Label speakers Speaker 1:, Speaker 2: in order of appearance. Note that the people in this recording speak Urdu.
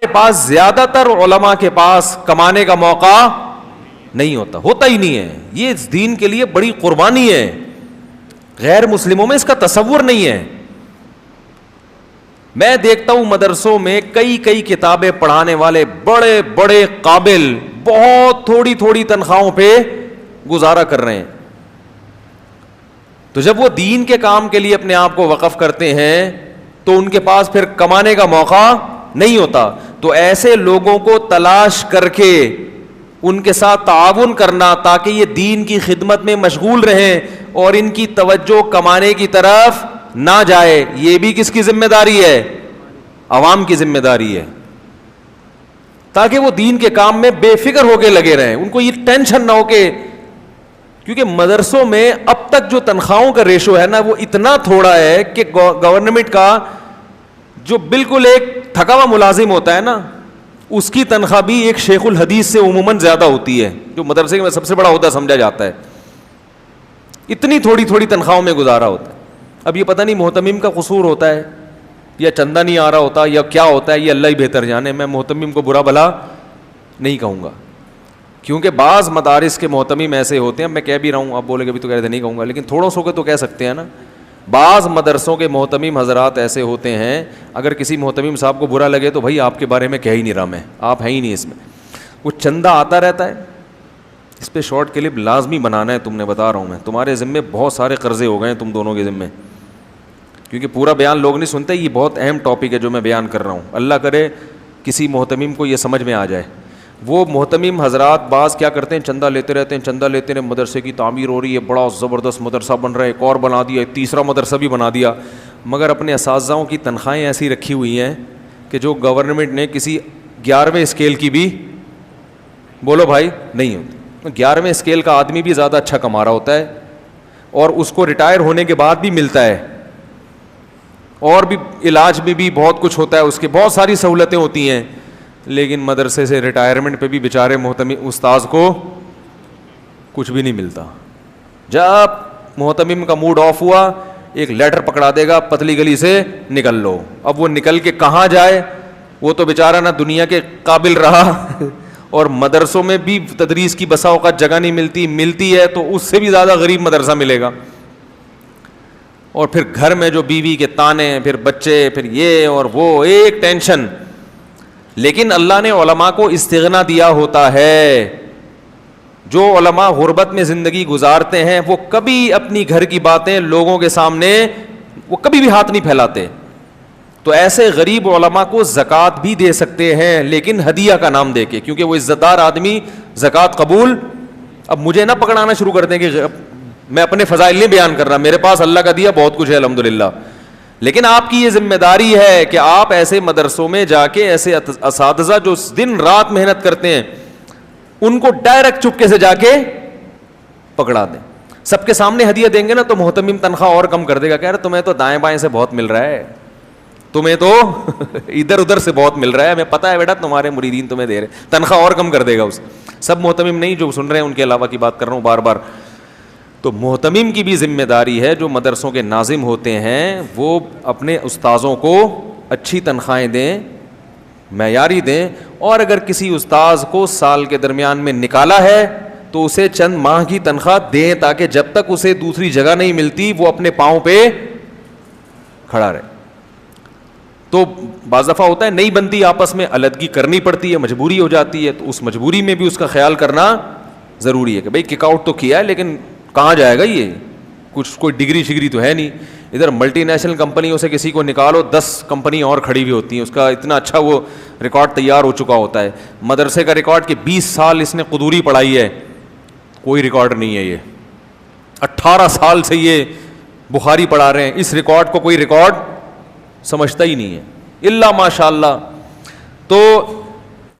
Speaker 1: کے پاس زیادہ تر علماء کے پاس کمانے کا موقع نہیں ہوتا ہی نہیں ہے. یہ اس دین کے لیے بڑی قربانی ہے. غیر مسلموں میں اس کا تصور نہیں ہے. میں دیکھتا ہوں مدرسوں میں کئی کتابیں پڑھانے والے بڑے بڑے قابل بہت تھوڑی تنخواہوں پہ گزارا کر رہے ہیں. تو جب وہ دین کے کام کے لیے اپنے آپ کو وقف کرتے ہیں تو ان کے پاس پھر کمانے کا موقع نہیں ہوتا. تو ایسے لوگوں کو تلاش کر کے ان کے ساتھ تعاون کرنا تاکہ یہ دین کی خدمت میں مشغول رہیں اور ان کی توجہ کمانے کی طرف نہ جائے, یہ بھی کس کی ذمہ داری ہے؟ عوام کی ذمہ داری ہے, تاکہ وہ دین کے کام میں بے فکر ہو کے لگے رہیں, ان کو یہ ٹینشن نہ ہو کہ, کیونکہ مدرسوں میں اب تک جو تنخواہوں کا ریشو ہے نا وہ اتنا تھوڑا ہے کہ گورنمنٹ کا جو بالکل ایک تھکا ہوا ملازم ہوتا ہے نا اس کی تنخواہ بھی ایک شیخ الحدیث سے عموماً زیادہ ہوتی ہے, جو مدرسے میں سب سے بڑا عہدہ سمجھا جاتا ہے. اتنی تھوڑی تنخواہوں میں گزارا ہوتا ہے. اب یہ پتہ نہیں محتمم کا قصور ہوتا ہے یا چندہ نہیں آ رہا ہوتا یا کیا ہوتا ہے, یہ اللہ ہی بہتر جانے. میں محتمم کو برا بھلا نہیں کہوں گا, کیونکہ بعض مدارس کے محتمم ایسے ہوتے ہیں, میں کہہ بھی رہا ہوں, آپ بولے گے بھی تو کہہ رہے نہیں کہوں گا, لیکن تھوڑوں سو کے تو کہہ سکتے ہیں نا. بعض مدرسوں کے محتمم حضرات ایسے ہوتے ہیں, اگر کسی محتمم صاحب کو برا لگے تو بھائی آپ کے بارے میں کہہ ہی نہیں رہا میں, آپ ہیں ہی نہیں اس میں. وہ چندہ آتا رہتا ہے, اس پہ شارٹ کلپ لازمی بنانا ہے, تم نے بتا رہا ہوں میں, تمہارے ذمے بہت سارے قرضے ہو گئے ہیں تم دونوں کے ذمے, کیونکہ پورا بیان لوگ نہیں سنتے. یہ بہت اہم ٹاپک ہے جو میں بیان کر رہا ہوں, اللہ کرے کسی محتمم کو یہ سمجھ میں آ جائے. وہ محتمم حضرات بعض کیا کرتے ہیں, چندہ لیتے رہتے ہیں, مدرسے کی تعمیر ہو رہی ہے, بڑا زبردست مدرسہ بن رہا ہے, ایک اور بنا دیا, ایک تیسرا مدرسہ بھی بنا دیا, مگر اپنے اساتذہوں کی تنخواہیں ایسی رکھی ہوئی ہیں کہ جو گورنمنٹ نے کسی 11ویں اسکیل کی بھی, بولو بھائی, نہیں ہوتی. 11ویں اسکیل کا آدمی بھی زیادہ اچھا کما رہا ہوتا ہے اور اس کو ریٹائر ہونے کے بعد بھی ملتا ہے, اور بھی علاج میں بھی بہت کچھ ہوتا ہے, اس کے بہت ساری سہولتیں ہوتی ہیں, لیکن مدرسے سے ریٹائرمنٹ پہ بھی بیچارے محتمم استاذ کو کچھ بھی نہیں ملتا. جب محتمم کا موڈ آف ہوا ایک لیٹر پکڑا دے گا, پتلی گلی سے نکل لو. اب وہ نکل کے کہاں جائے, وہ تو بیچارہ نہ دنیا کے قابل رہا اور مدرسوں میں بھی تدریس کی بسا اوقات جگہ نہیں ملتی ہے تو اس سے بھی زیادہ غریب مدرسہ ملے گا. اور پھر گھر میں جو بیوی کے تانے, پھر بچے, پھر یہ اور وہ, ایک ٹینشن. لیکن اللہ نے علماء کو استغنا دیا ہوتا ہے. جو علماء غربت میں زندگی گزارتے ہیں وہ کبھی اپنی گھر کی باتیں لوگوں کے سامنے وہ کبھی بھی ہاتھ نہیں پھیلاتے. تو ایسے غریب علماء کو زکوٰۃ بھی دے سکتے ہیں, لیکن ہدیہ کا نام دے کے, کیونکہ وہ عزت دار آدمی زکوٰۃ قبول. اب مجھے نہ پکڑانا شروع کر دیں کہ میں اپنے فضائل نہیں بیان کر رہا, میرے پاس اللہ کا دیا بہت کچھ ہے الحمدللہ, لیکن آپ کی یہ ذمہ داری ہے کہ آپ ایسے مدرسوں میں جا کے ایسے اساتذہ جو دن رات محنت کرتے ہیں ان کو ڈائریکٹ چپکے سے جا کے پکڑا دیں. سب کے سامنے ہدیہ دیں گے نا تو محتمم تنخواہ اور کم کر دے گا, کہہ رہے تمہیں تو دائیں بائیں سے بہت مل رہا ہے, تمہیں تو ادھر ادھر سے بہت مل رہا ہے, ہمیں پتا ہے بیٹا تمہارے مریدین تمہیں دے رہے, تنخواہ اور کم کر دے گا اس. سب محتمم نہیں جو سن رہے ہیں ان کے علاوہ کی بات کر رہا ہوں بار بار. تو محتمم کی بھی ذمہ داری ہے, جو مدرسوں کے ناظم ہوتے ہیں وہ اپنے استاذوں کو اچھی تنخواہیں دیں, معیاری دیں, اور اگر کسی استاذ کو سال کے درمیان میں نکالا ہے تو اسے چند ماہ کی تنخواہ دیں تاکہ جب تک اسے دوسری جگہ نہیں ملتی وہ اپنے پاؤں پہ کھڑا رہے. تو بعض دفعہ ہوتا ہے نہیں بنتی, آپس میں علیحدگی کرنی پڑتی ہے, مجبوری ہو جاتی ہے, تو اس مجبوری میں بھی اس کا خیال کرنا ضروری ہے کہ بھائی کک آؤٹ تو کیا ہے لیکن کہاں جائے گا, یہ کچھ کوئی ڈگری شگری تو ہے نہیں. ادھر ملٹی نیشنل کمپنیوں سے کسی کو نکالو 10 کمپنی اور کھڑی ہوئی ہوتی ہیں, اس کا اتنا اچھا وہ ریکارڈ تیار ہو چکا ہوتا ہے. مدرسے کا ریکارڈ کہ 20 سال اس نے قدوری پڑھائی ہے, کوئی ریکارڈ نہیں ہے. یہ 18 سال سے یہ بخاری پڑھا رہے ہیں, اس ریکارڈ کو کوئی ریکارڈ سمجھتا ہی نہیں ہے الا ماشاء اللہ. تو